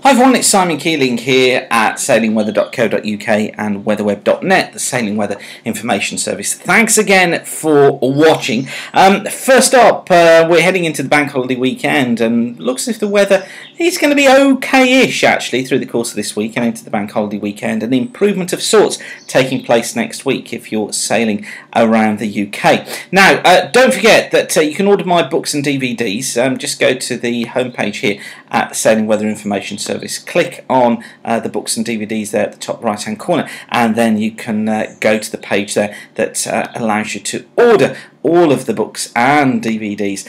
Hi everyone, it's Simon Keeling here at sailingweather.co.uk and weatherweb.net, the Sailing Weather Information Service. Thanks again for watching. First up, we're heading into the bank holiday weekend and looks as if the weather is going to be okay-ish actually through the course of this week and into the bank holiday weekend. An improvement of sorts taking place next week if you're sailing around the UK. Now, don't forget that you can order my books and DVDs. Just go to the homepage here at the Sailing Weather Information Service. Click on the books and DVDs there at the top right hand corner, and then you can go to the page there that allows you to order all of the books and DVDs,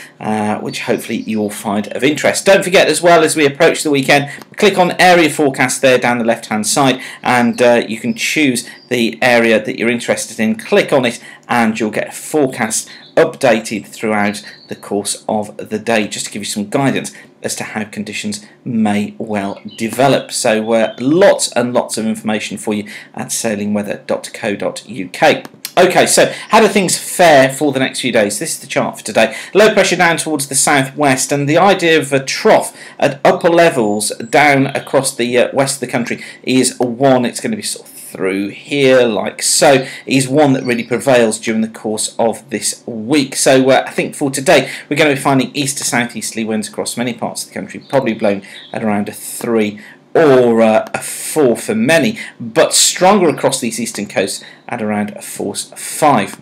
which hopefully you will find of interest. Don't forget, as well, as we approach the weekend, click on area forecast there down the left hand side, and you can choose the area that you're interested in. Click on it and you'll get a forecast updated throughout the course of the day, just to give you some guidance as to how conditions may well develop. So lots and lots of information for you at sailingweather.co.uk. Okay, so how do things fare for the next few days? This is the chart for today. Low pressure down towards the southwest, and the idea of a trough at upper levels down across the west of the country is one. It's going to be sort of through here like so, is one that really prevails during the course of this week. So I think for today we're going to be finding east to southeasterly winds across many parts of the country, probably blowing at around a 3 or a 4 for many, but stronger across these eastern coasts at around a force 5.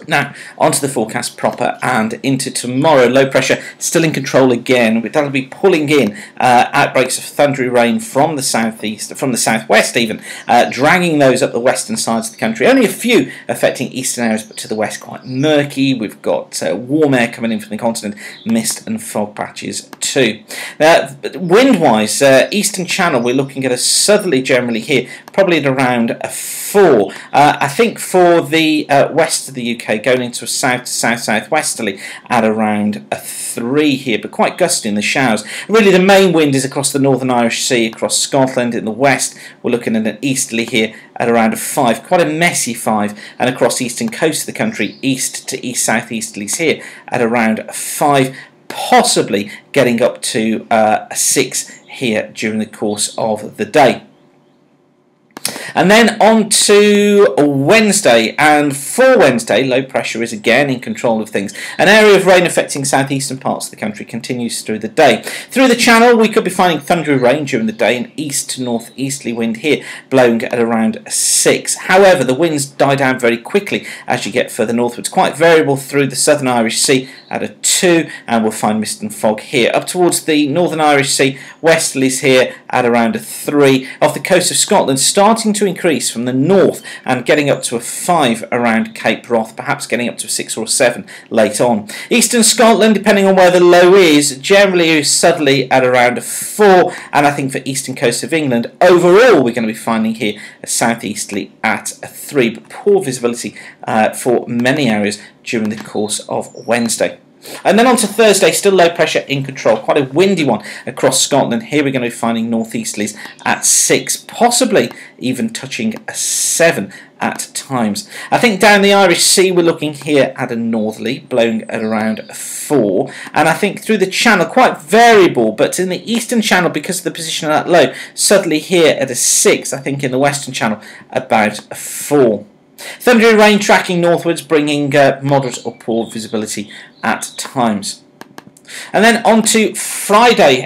Now, onto the forecast proper and into tomorrow. Low pressure still in control again. That'll be pulling in outbreaks of thundery rain from the southeast, from the southwest even, dragging those up the western sides of the country. Only a few affecting eastern areas, but to the west quite murky. We've got warm air coming in from the continent, mist and fog patches too. Wind-wise, eastern channel, we're looking at a southerly generally here, probably at around a 4. I think for the west of the UK, going into a south to south-southwesterly at around a 3 here, but quite gusty in the showers. Really the main wind is across the Northern Irish Sea, across Scotland. In the west we're looking at an easterly here at around a 5, quite a messy 5, and across the eastern coast of the country, east to east southeasterlies here at around a 5, possibly getting up to a 6 here during the course of the day. And then on to Wednesday, and for Wednesday, low pressure is again in control of things. An area of rain affecting southeastern parts of the country continues through the day. Through the channel, we could be finding thundery rain during the day, an east to northeasterly wind here blowing at around 6. However, the winds die down very quickly as you get further northwards. Quite variable through the Southern Irish Sea at a 2, and we'll find mist and fog here. Up towards the Northern Irish Sea, westerlies here at around a 3. Off the coast of Scotland, starting to increase from the north and getting up to a 5 around Cape Wrath, perhaps getting up to a 6 or a 7 late on. Eastern Scotland, depending on where the low is, generally southerly at around a 4, and I think for eastern coast of England, overall we're going to be finding here a southeasterly at a 3, but poor visibility for many areas during the course of Wednesday. And then on to Thursday, still low pressure in control, quite a windy one across Scotland. Here we're going to be finding northeasterlies at 6, possibly even touching a 7 at times. I think down the Irish Sea we're looking here at a northerly, blowing at around a 4, and I think through the channel quite variable, but in the eastern channel, because of the position of that low, southerly here at a 6, I think in the western channel about a 4. Thundery rain tracking northwards, bringing moderate or poor visibility at times. And then on to Friday,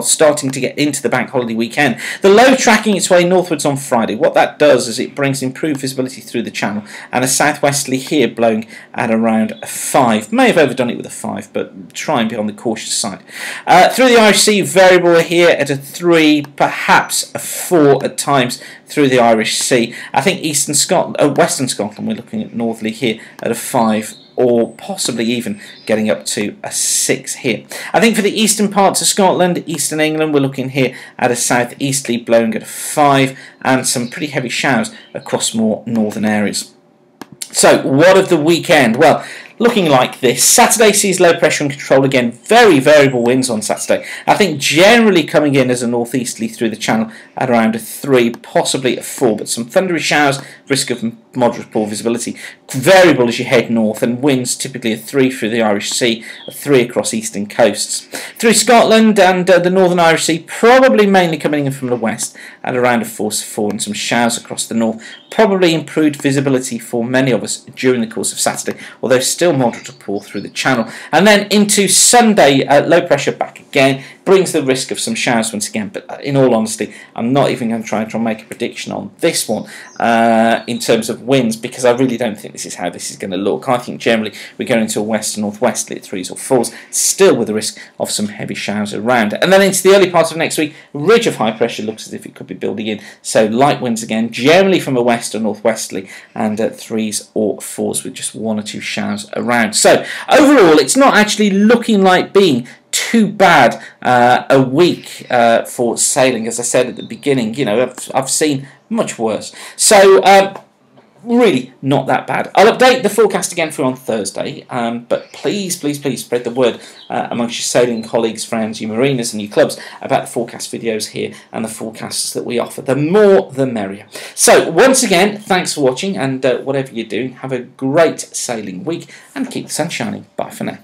starting to get into the bank holiday weekend. The low tracking its way northwards on Friday. What that does is it brings improved visibility through the channel, and a southwesterly here blowing at around a 5. May have overdone it with a 5, but try and be on the cautious side. Through the Irish Sea, variable here at a 3, perhaps a 4 at times through the Irish Sea. I think eastern Scotland, western Scotland, we're looking at northerly here at a 5, or possibly even getting up to a 6 here. I think for the eastern parts of Scotland, eastern England, we're looking here at a southeasterly blowing at a 5, and some pretty heavy showers across more northern areas. So, what of the weekend? Well, looking like this. Saturday sees low pressure and control again. Very variable winds on Saturday. I think generally coming in as a northeasterly through the channel at around a 3, possibly a 4, but some thundery showers, risk of them moderate poor visibility. Variable as you head north, and winds typically a 3 through the Irish Sea, a 3 across eastern coasts. Through Scotland and the northern Irish Sea, probably mainly coming in from the west at around a force of 4, and some showers across the north. Probably improved visibility for many of us during the course of Saturday, although still moderate to poor through the Channel. And then into Sunday, low pressure back again, brings the risk of some showers once again, but in all honesty, I'm not even going to try and make a prediction on this one in terms of winds, because I really don't think this is how this is going to look. I think generally we're going into a west and northwesterly at 3s or 4s, still with the risk of some heavy showers around. And then into the early part of next week, ridge of high pressure looks as if it could be building in, so light winds again, generally from a west or northwesterly, and 3s or 4s with just 1 or 2 showers around. So overall, it's not actually looking like being too bad a week for sailing. As I said at the beginning, you know, I've seen much worse. So really not that bad. I'll update the forecast again for you on Thursday, but please spread the word amongst your sailing colleagues, friends, your mariners and your clubs about the forecast videos here and the forecasts that we offer. The more the merrier. So once again, thanks for watching, and whatever you're doing, have a great sailing week and keep the sun shining. Bye for now.